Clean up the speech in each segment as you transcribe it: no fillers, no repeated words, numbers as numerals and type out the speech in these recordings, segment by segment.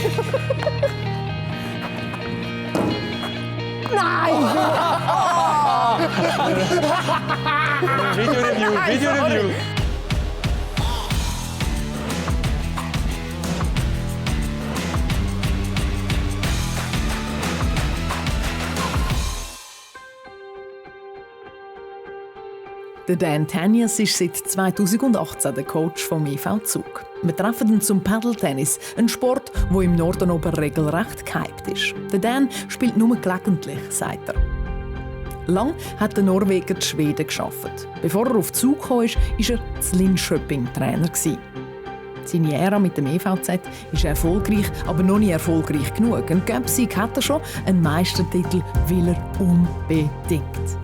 Nein! Video Review. Der Tangnes ist seit 2018 der Coach vom EV Zug. Wir treffen ihn zum Paddeltennis, ein Sport, der im Norden oben regelrecht gehypt ist. Der Dan spielt nur gelegentlich, sagt er. Lang hat der Norweger in Schweden gearbeitet. Bevor er auf Zug kam, war er in Linköping Trainer. Seine Ära mit dem EVZ ist erfolgreich, aber noch nicht erfolgreich genug. Einen Cup-Sieg hat er schon, einen Meistertitel will er unbedingt.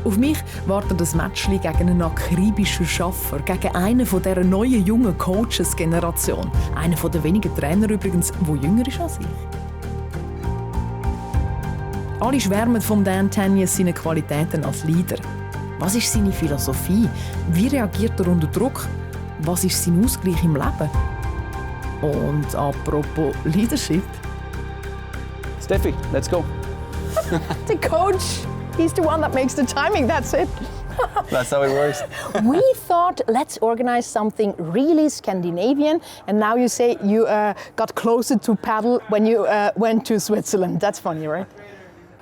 Auf mich wartet das Matchli gegen einen akribischen Schaffer, gegen einen dieser neuen jungen Coaches-Generation. Einer der wenigen Trainer übrigens, der jünger ist als ich. Alle schwärmen von Tangnes seine Qualitäten als Leader. Was ist seine Philosophie? Wie reagiert er unter Druck? Was ist sein Ausgleich im Leben? Und apropos Leadership. Steffi, let's go. The coach, he's the one that makes the timing, that's it. That's how it works. We thought, let's organize something really Scandinavian, and now you say you got closer to paddle when you went to Switzerland. That's funny, right?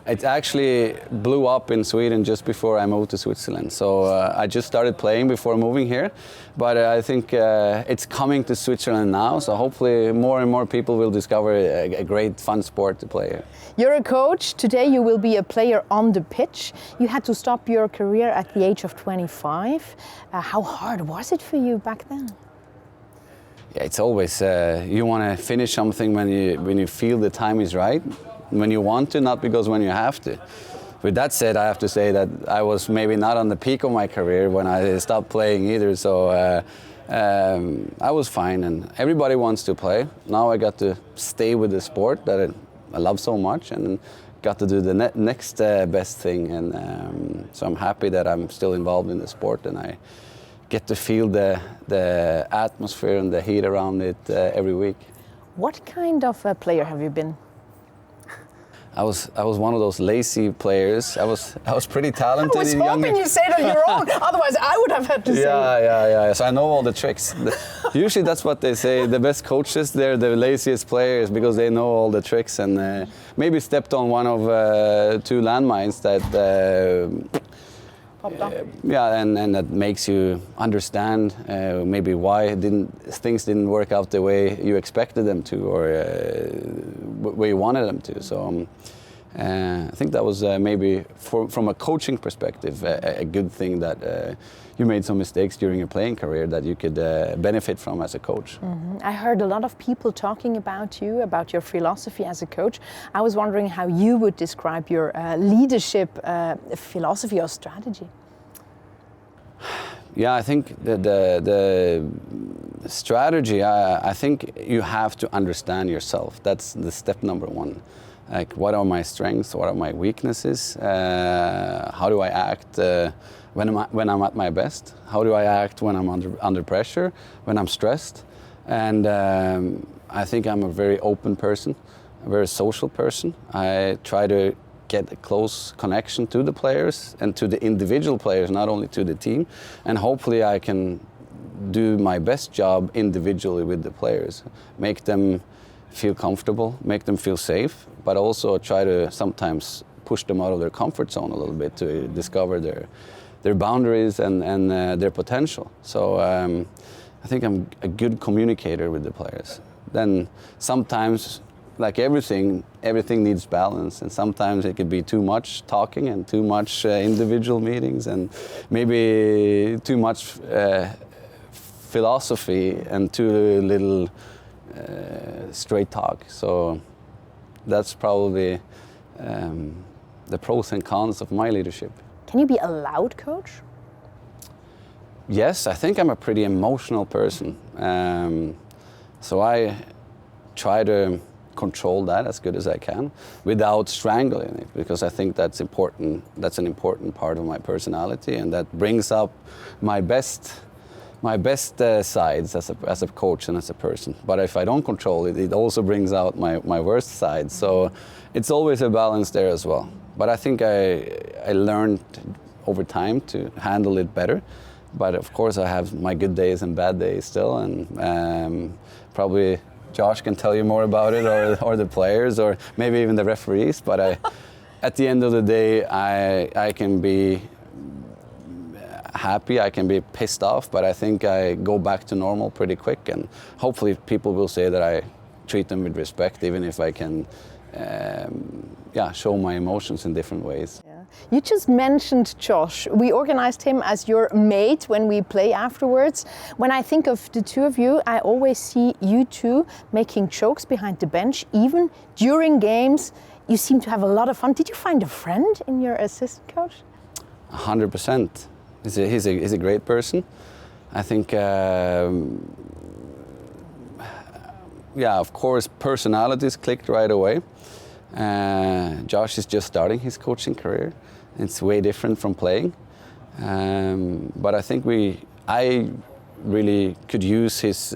It actually blew up in Sweden just before I moved to Switzerland. So I just started playing before moving here, but I think it's coming to Switzerland now. So hopefully more and more people will discover a great fun sport to play here. You're a coach. Today you will be a player on the pitch. You had to stop your career at the age of 25. How hard was it for you back then? Yeah, it's always you want to finish something when you feel the time is right. When you want to, not because when you have to. With that said, I have to say that I was maybe not on the peak of my career when I stopped playing either, so I was fine, and everybody wants to play. Now I got to stay with the sport that I love so much, and got to do the next best thing, and so I'm happy that I'm still involved in the sport, and I get to feel the atmosphere and the heat around it every week. What kind of a player have you been? I was one of those lazy players. I was pretty talented. I was hoping you say that you're wrong. Otherwise, I would have had to say. Yeah. So I know all the tricks. Usually, that's what they say. The best coaches, they're the laziest players because they know all the tricks, and maybe stepped on one of two landmines that. Popped up. And that makes you understand maybe why things didn't work out the way you expected them to, or where you wanted them to. So I think that was maybe from a coaching perspective a good thing that you made some mistakes during your playing career that you could benefit from as a coach. Mm-hmm. I heard a lot of people talking about you, about your philosophy as a coach. I was wondering how you would describe your leadership philosophy or strategy. Yeah, I think the strategy, I think you have to understand yourself. That's the step number one. Like, what are my strengths? What are my weaknesses? How do I act when I'm at my best? How do I act when I'm under pressure, when I'm stressed? And I think I'm a very open person, a very social person. I try to get a close connection to the players and to the individual players, not only to the team. And hopefully I can do my best job individually with the players, make them feel comfortable, make them feel safe, but also try to sometimes push them out of their comfort zone a little bit to discover their boundaries and their potential. So I think I'm a good communicator with the players. Then sometimes, like everything needs balance, and sometimes it could be too much talking and too much individual meetings, and maybe too much philosophy and too little straight talk. So that's probably the pros and cons of my leadership. Can you be a loud coach? Yes, I think I'm a pretty emotional person. So I try to control that as good as I can without strangling it, because I think that's important. That's an important part of my personality, and that brings up my best my best sides as a coach and as a person. But if I don't control it, it also brings out my worst side. So it's always a balance there as well. But I think I learned over time to handle it better. But of course I have my good days and bad days still, and probably Josh can tell you more about it, or the players, or maybe even the referees. But at the end of the day, I can be happy, I can be pissed off, but I think I go back to normal pretty quick, and hopefully people will say that I treat them with respect, even if I can show my emotions in different ways. Yeah. You just mentioned Josh. We organized him as your mate when we play afterwards. When I think of the two of you, I always see you two making jokes behind the bench, even during games. You seem to have a lot of fun. Did you find a friend in your assistant coach? 100%. He's a great person. I think, of course, personalities clicked right away. Josh is just starting his coaching career. It's way different from playing. But I think I really could use his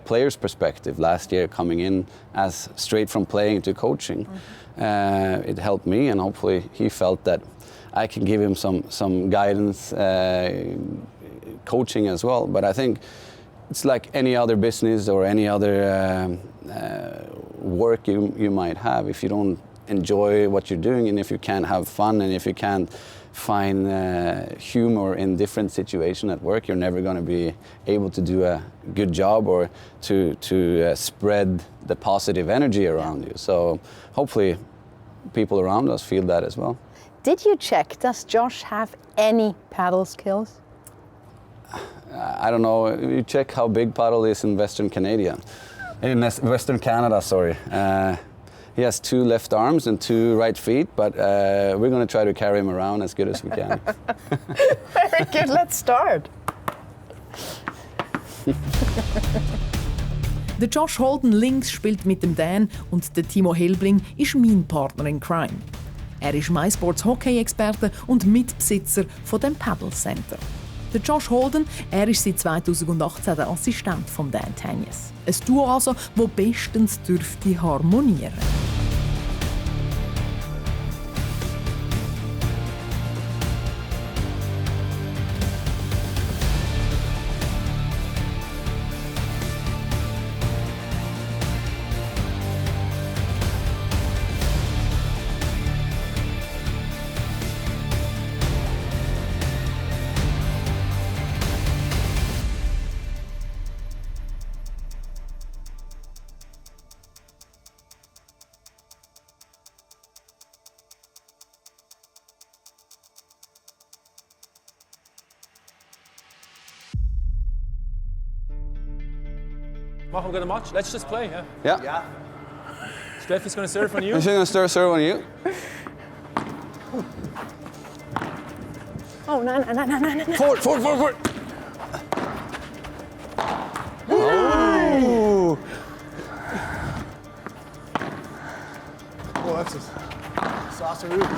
player's perspective last year, coming in as straight from playing to coaching. It helped me, and hopefully he felt that I can give him some guidance, coaching as well. But I think it's like any other business or any other work you might have. If you don't enjoy what you're doing, and if you can't have fun, and if you can't find humor in different situations at work, you're never going to be able to do a good job, or to spread the positive energy around you. So hopefully people around us feel that as well. Did you check, does Josh have any paddle skills? I don't know. You check how big paddle is in Western Western Canada, sorry. He has 2 left arms and 2 right feet, but we're going to try to carry him around as good as we can. Very good, let's start. Der Josh Holden links spielt mit dem Dan und der Timo Helbling ist mein Partner in Crime. Er ist MySports Hockey-Experte und Mitbesitzer von dem Paddle Center. Der Josh Holden, er ist seit 2018 der Assistent von Dan Tangnes. Ein Duo also, das bestens dürfte harmonieren. Machen wir gonna match? Let's just play, yeah? Yeah. Steffi's gonna serve on you. She's going to serve on you. Oh, no. Forward. Oh. Oh, that's a saucer root.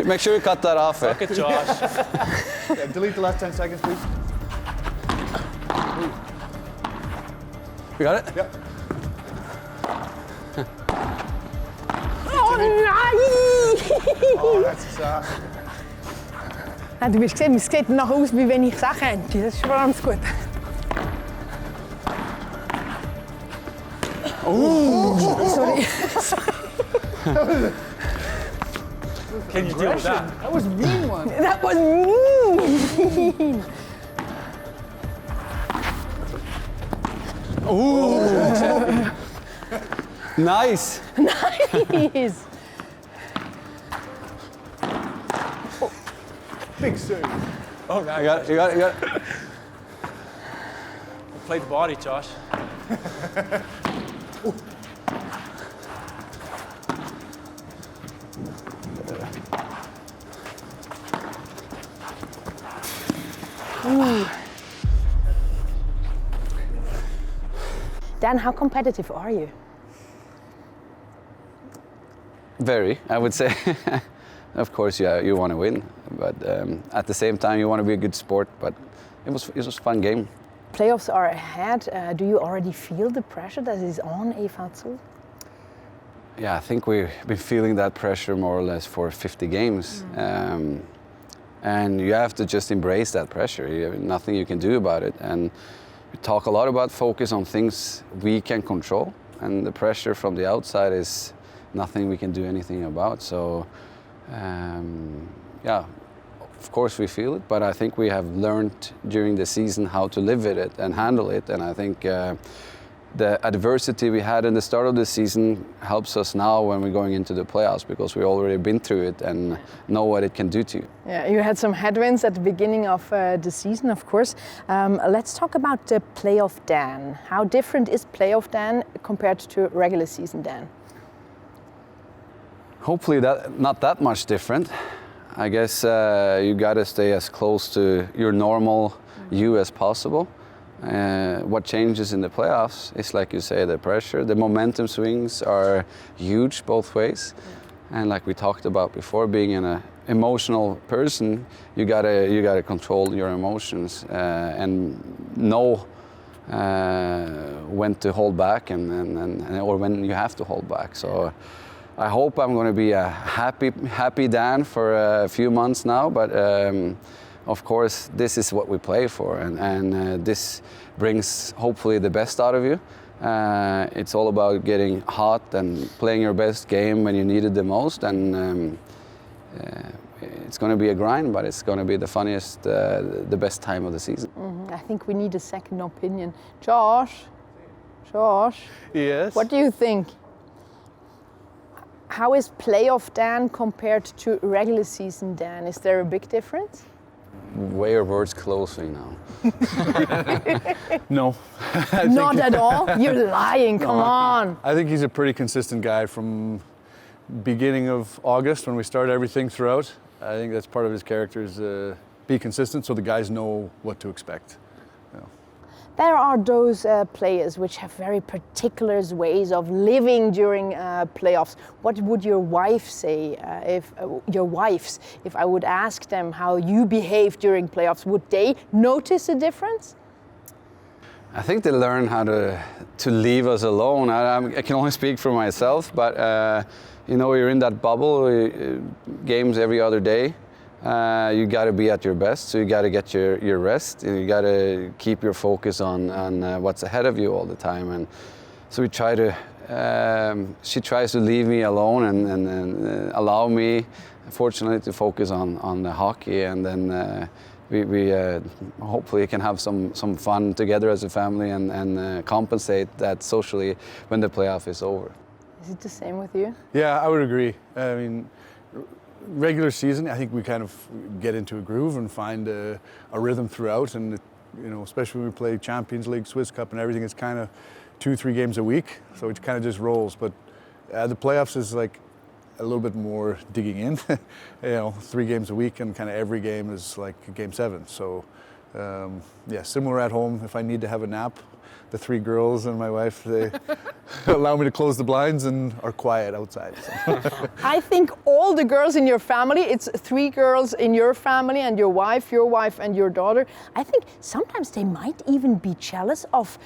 Make sure you cut that off. Look at Josh. Yeah, delete the last 10 seconds, please. You got it? Yep. Oh nein! Oh, that's a saucer. Ja, du hast gesehen, es sieht nach aus, wie wenn ich es auch könnte. Das ist vor allem gut. Sorry. Can you deal with that? That was a mean one. That was mean. Nice. Nice. Big serve. Oh, no, You got it. play the body, Josh. Dan, how competitive are you? Very, I would say. Of course, yeah, you want to win, but at the same time, you want to be a good sport. But it was a fun game. Playoffs are ahead. Do you already feel the pressure that is on EV Zug? Yeah, I think we've been feeling that pressure more or less for 50 games. And you have to just embrace that pressure. You have nothing you can do about it. And we talk a lot about focus on things we can control. And the pressure from the outside is nothing we can do anything about. So, yeah, of course we feel it. But I think we have learned during the season how to live with it and handle it. And I think the adversity we had in the start of the season helps us now when we're going into the playoffs, because we've already been through it and know what it can do to you. Yeah, you had some headwinds at the beginning of the season, of course. Let's talk about the playoff Dan. How different is playoff Dan compared to regular season Dan? Hopefully not that much different. I guess you got to stay as close to your normal you as possible. What changes in the playoffs is, like you say, the pressure. The momentum swings are huge both ways. And like we talked about before, being an emotional person, you gotta control your emotions and know when to hold back and or when you have to hold back. So I hope I'm going to be a happy Dan for a few months now, but of course this is what we play for, and this brings hopefully the best out of you. It's all about getting hot and playing your best game when you need it the most, and it's going to be a grind, but it's going to be the funniest, the best time of the season. I think we need a second opinion. Josh, Yes. what do you think? How is playoff Dan compared to regular season Dan? Is there a big difference? Weigh your words closely now. No. Not at all? You're lying, come on. I think he's a pretty consistent guy from beginning of August when we start everything throughout. I think that's part of his character is be consistent so the guys know what to expect. There are those players which have very particular ways of living during playoffs. What would your wife say if I would ask them how you behave during playoffs? Would they notice a difference? I think they learn how to leave us alone. I can only speak for myself, but you know, you're in that bubble, games every other day. You got to be at your best, so you got to get your rest, and you got to keep your focus on what's ahead of you all the time. And so we try to. She tries to leave me alone and allow me, fortunately, to focus on the hockey, and then we hopefully can have some fun together as a family and compensate that socially when the playoff is over. Is it the same with you? Yeah, I would agree. I mean, regular season, I think we kind of get into a groove and find a rhythm throughout, and you know, especially when we play Champions League, Swiss Cup, and everything, it's kind of 2-3 games a week, so it kind of just rolls. But the playoffs is like a little bit more digging in. You know, 3 games a week, and kind of every game is like game 7. So yeah, similar at home. If I need to have a nap, the 3 girls and my wife, they allow me to close the blinds and are quiet outside. So. I think all the girls in your family, it's 3 girls in your family and your wife and your daughter. I think sometimes they might even be jealous of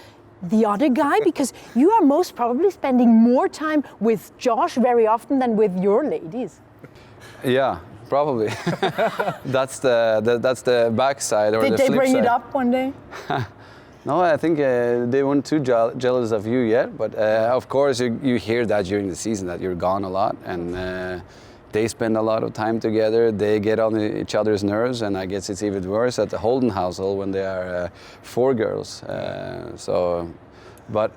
the other guy because you are most probably spending more time with Josh very often than with your ladies. Yeah, probably. That's the backside or the flip side. Did they bring it up one day? No, I think they weren't too jealous of you yet, but of course you hear that during the season that you're gone a lot, and they spend a lot of time together. They get on each other's nerves, and I guess it's even worse at the Holden household when there are 4 girls. But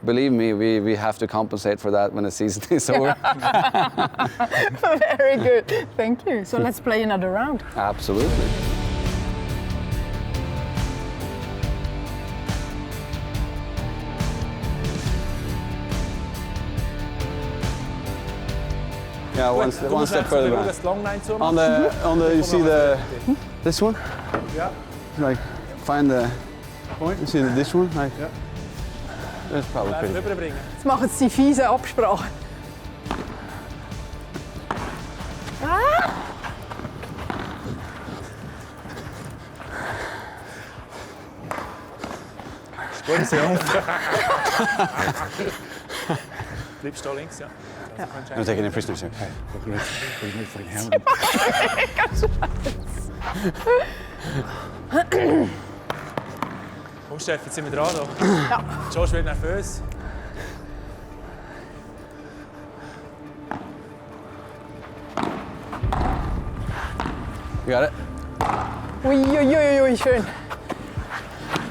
believe me, we have to compensate for that when the season is over. Very good, thank you. So let's play another round. Absolutely. Yeah, one step further back. On the you see this one? Yeah. Like find the Point. You see this one? Like, yeah. That's probably pretty good. Jetzt machen sie die fiese Absprache. Gut, sehr. Bleibst du da links, ja. I'm taking a prisoner, sir. Komm, Steff, jetzt sind wir dran. Da. Ja. Josh wird nervös. You got it? Uiuiuiui, schön.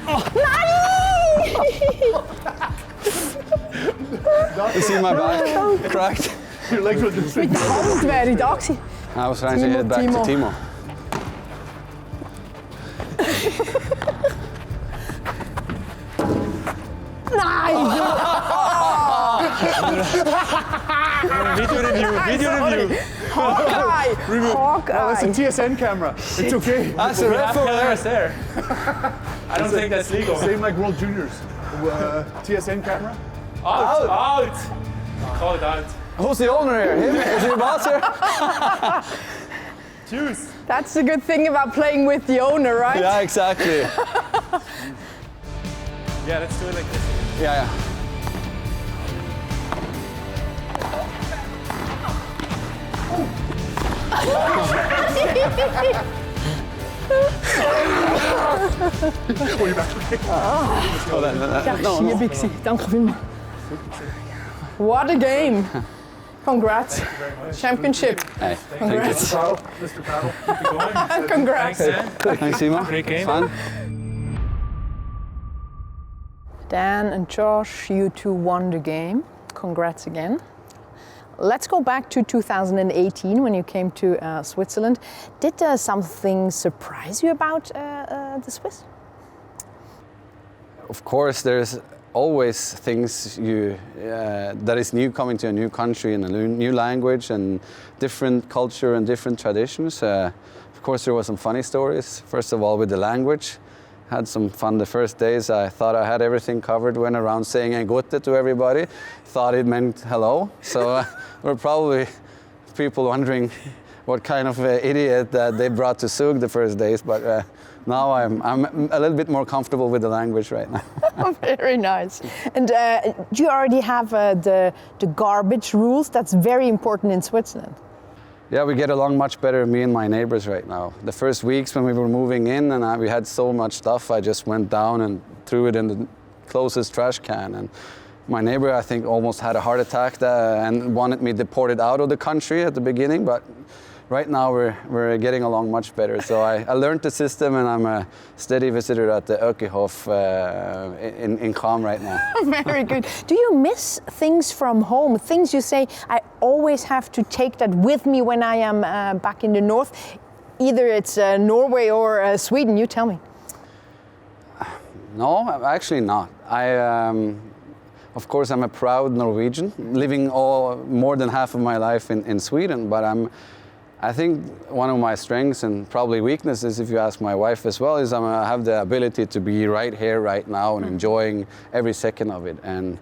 Oh, nein! You see my back cracked? Your legs were just Mit der Hand wäre ich da gewesen. I was trying to hit back to Timo. Nein! Video review. Hawkeye! That's a Hawkeye! TSN camera. It's okay. That's a We red have for cameras there. I don't think that's legal. Same like World Juniors. TSN camera. Out! Call it out. Who's the owner here? Him? Is he the boss here? Choose. That's the good thing about playing with the owner, right? Yeah, exactly. Yeah, let's do it like this. Yeah. Ja, hier Bixi. Danke vielmals. What a game! Congrats. Championship. Hey, Congrats. Mr. Paddle. Congrats. thanks, Timo. Great game. Fun. Dan and Josh, you two won the game. Congrats again. Let's go back to 2018 when you came to Switzerland. Did something surprise you about the Swiss? Of course, there's always things that is new coming to a new country and a new language and different culture and different traditions. Of course, there were some funny stories. First of all, with the language. Had some fun the first days. I thought I had everything covered. Went around saying "en gute" to everybody. Thought it meant hello. So there were probably people wondering what kind of idiot that they brought to Zug the first days. But now I'm a little bit more comfortable with the language right now. Very nice. And do you already have the garbage rules? That's very important in Switzerland. Yeah, we get along much better, me and my neighbors right now. The first weeks when we were moving in and we had so much stuff, I just went down and threw it in the closest trash can. And my neighbor, I think, almost had a heart attack and wanted me deported out of the country at the beginning. But right now we're getting along much better. So I learned the system and I'm a steady visitor at the Ökehof in Cham right now. Very good. Do you miss things from home? Things you say, I always have to take that with me when I am back in the north? Either it's Norway or Sweden, you tell me. No, actually not. Of course, I'm a proud Norwegian, living more than half of my life in Sweden, but I think one of my strengths and probably weaknesses, if you ask my wife as well, is I have the ability to be right here, right now, and enjoying every second of it. And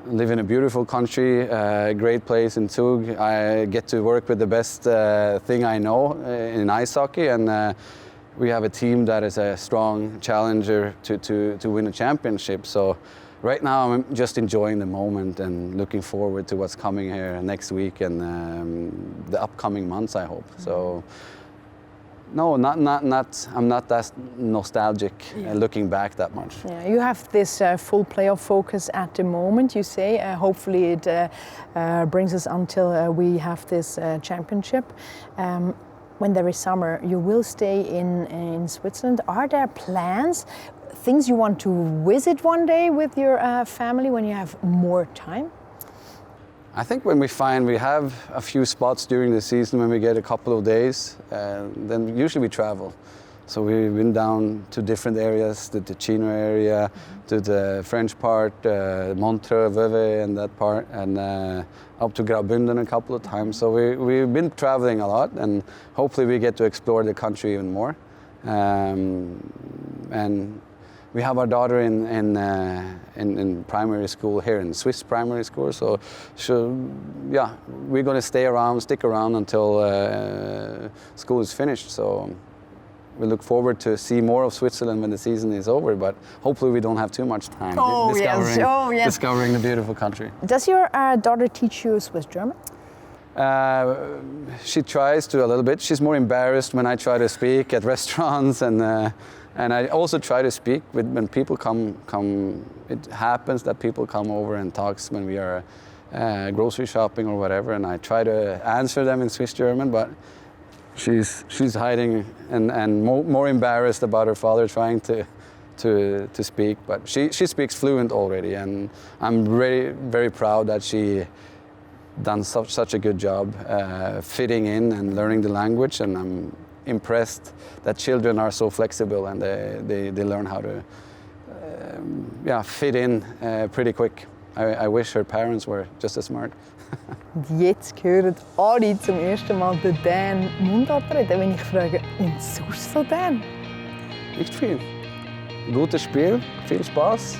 live in a beautiful country, a great place in Zug. I get to work with the best thing I know in ice hockey, and we have a team that is a strong challenger to win a championship. So right now I'm just enjoying the moment and looking forward to what's coming here next week and the upcoming months, I hope. So no, I'm not that nostalgic looking back that much. Yeah, you have this full playoff focus at the moment, you say. Hopefully it brings us until we have this championship. When there is summer, you will stay in Switzerland. Are there plans, things you want to visit one day with your family when you have more time? I think when we find we have a few spots during the season when we get a couple of days, then usually we travel. So we've been down to different areas, the Ticino area, to the French part, Montreux, Vevey and that part, and up to Graubünden a couple of times. So we've been traveling a lot, and hopefully we get to explore the country even more. And we have our daughter in primary school here in Swiss primary school, so yeah, we're going to stick around until school is finished. So we look forward to see more of Switzerland when the season is over, but hopefully we don't have too much time discovering the beautiful country. Does your daughter teach you Swiss German? She tries to a little bit. She's more embarrassed when I try to speak at restaurants, and I also try to speak when people come. It happens that people come over and talks when we are grocery shopping or whatever, and I try to answer them in Swiss German, but she's hiding and more embarrassed about her father trying to speak. But she speaks fluent already, and I'm very proud that she done such a good job fitting in and learning the language, and I'm impressed that children are so flexible and they learn how to fit in pretty quick. I wish her parents were just as smart. Jetzt hören alle zum ersten Mal den Dan Mundart reden. Wenn ich frage, und sonst so Dan? Nicht viel. Gutes Spiel, viel Spaß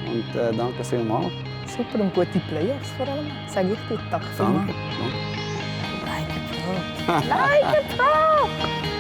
und danke vielmals. Super und gute Playoffs vor allem, sage ich dir. Danke vielmals. Danke. Like a pro! Like a pro!